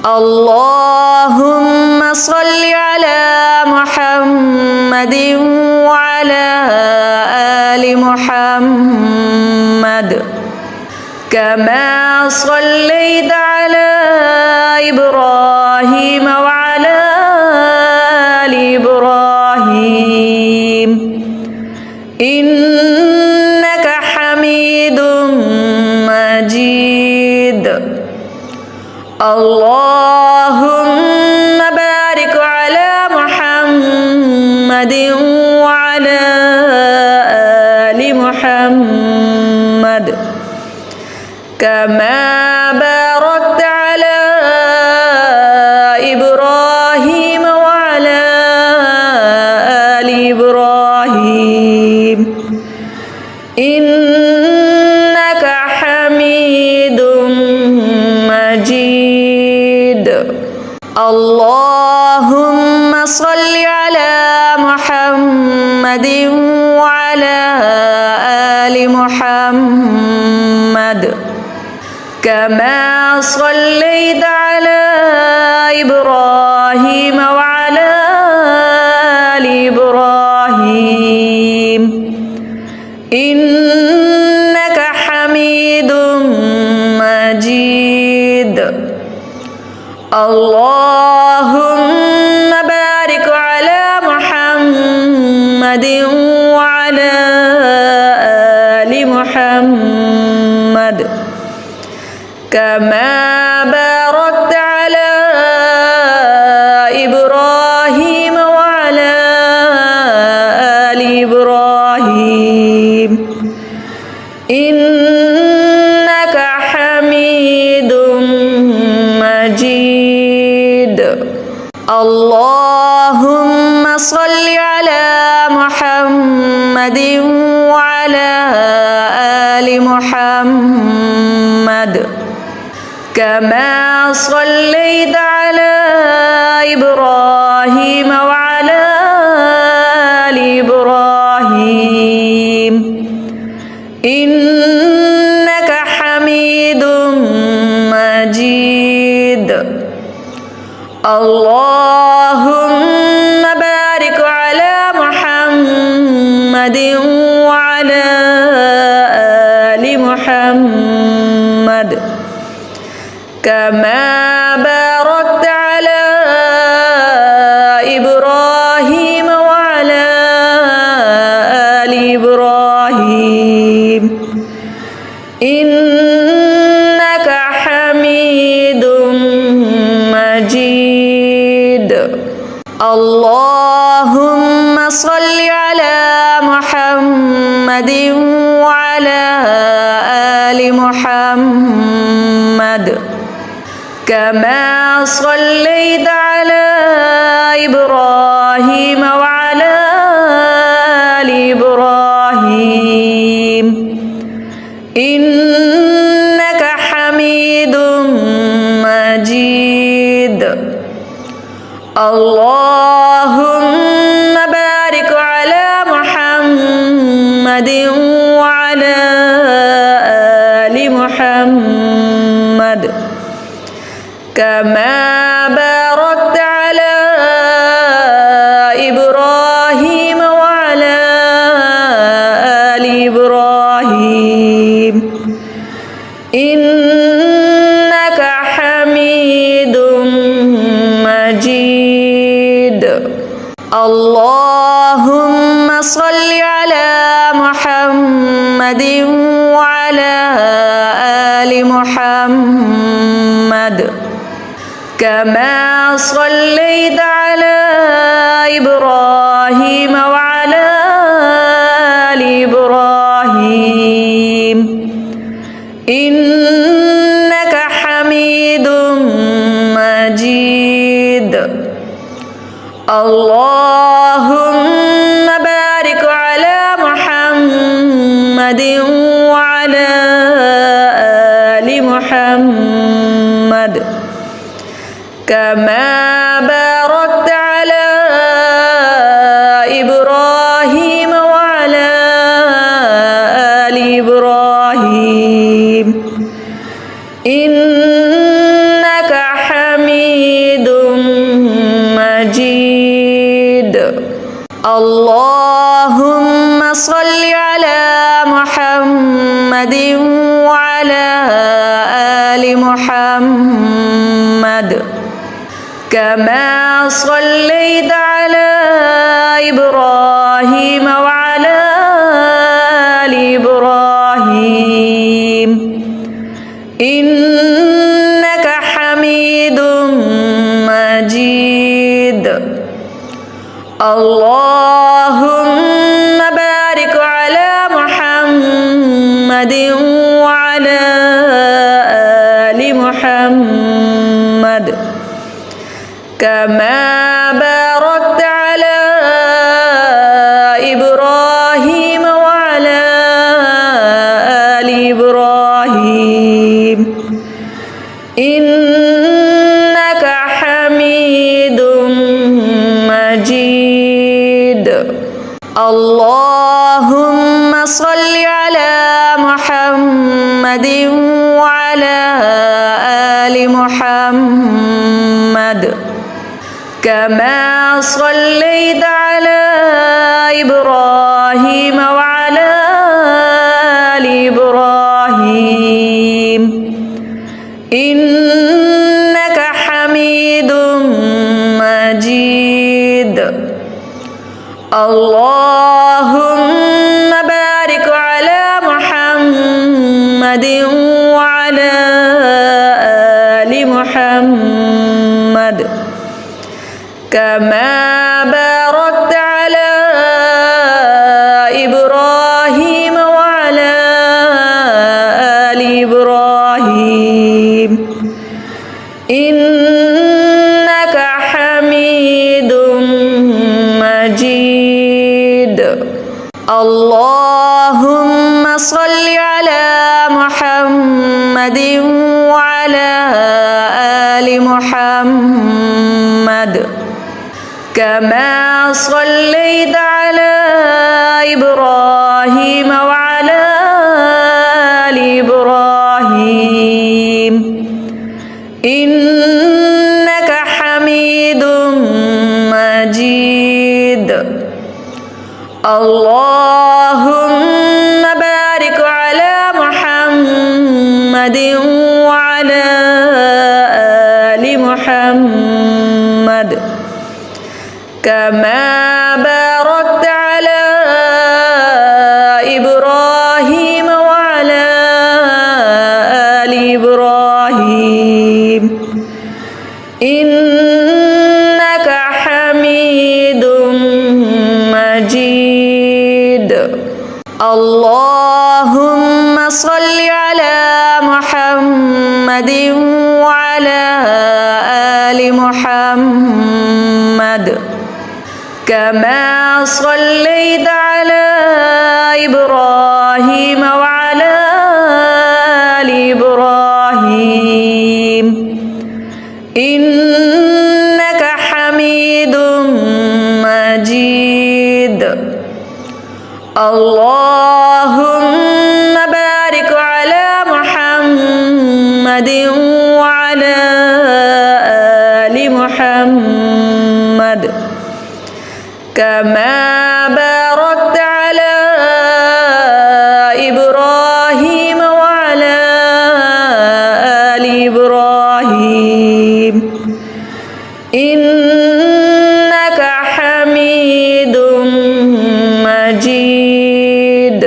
اللهم صل على محمد وعلى آل محمد كما صليت على إبراهيم وعلى آل إبراهيم إنك حميد مجيد. اللهم بارك على محمد وعلى آل محمد كما باركت على إبراهيم وعلى آل إبراهيم إنك حميد مجيد. اللهم صل على محمد وعلى آل محمد كما صليت على إبراهيم وعلى آل إبراهيم إنك حميد مجيد. اللهم بارك على محمد وعلى آل محمد كما باركت على إبراهيم وعلى آل إبراهيم إنك حميد مجيد. اللهم صل على محمد وعلى آل محمد كما صليت على إبراهيم وعلى آل إبراهيم إنك حميد مجيد. اللهم بارك على محمد وعلى آل محمد كما باركت على إبراهيم وعلى آل إبراهيم إنك حميد مجيد. اللهم صل على محمد وعلى آل محمد كما صليت على إبراهيم وعلى آل إبراهيم إنك حميد مجيد. اللهم بارك على محمد وعلى آل محمد كما باركت على إبراهيم وعلى آل إبراهيم إنك حميد مجيد. اللهم صل على محمد وعلى آل محمد كما صليت على إبراهيم وعلى آل إبراهيم إنك حميد مجيد. اللهم بارك على محمد وعلى آل محمد كما باركت على إبراهيم وعلى آل إبراهيم إنك حميد اللهم صل على محمد وعلى آل محمد كما صليت على إبراهيم وعلى آل إبراهيم إنك حميد مجيد اللهم بارك على محمد وعلى آل محمد كما باركت على إبراهيم وعلى آل إبراهيم إنك حميد مجيد اللهم صل على محمد وعلى آل محمد كما صليت على إبراهيم وعلى آل إبراهيم إنك حميد مجيد اللهم بارك على محمد وعلى آل محمد كما باركت على إبراهيم وعلى آل إبراهيم إنك حميد مجيد اللهم صل على محمد وعلى آل محمد كما صليت على إبراهيم وعلى آل إبراهيم إنك حميد مجيد اللهم بارك على محمد وعلى آل محمد كما باركت على إبراهيم وعلى آل إبراهيم إنك حميد مجيد اللهم صل على محمد وعلى آل محمد كما صليت على إبراهيم وعلى آل إبراهيم إنك حميد مجيد اللهم بارك على محمد وعلى آل محمد كما باركت على إبراهيم وعلى آل إبراهيم إنك حميد مجيد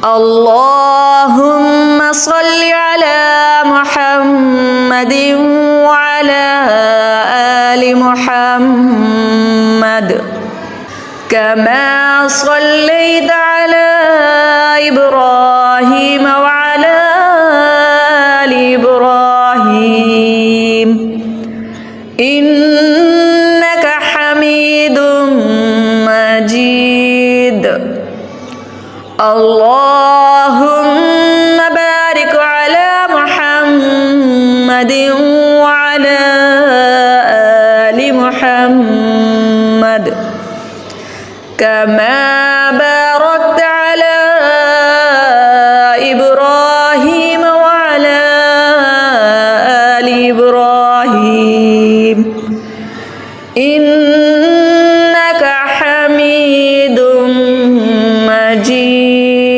اللهم صل على محمد وعلى آل محمد كما صليت على إبراهيم وعلى آل إبراهيم إنك حميد مجيد اللهم بارك على محمد وعلى آل محمد كما باركت على إبراهيم وعلى آل إبراهيم إنك حميد الرحيم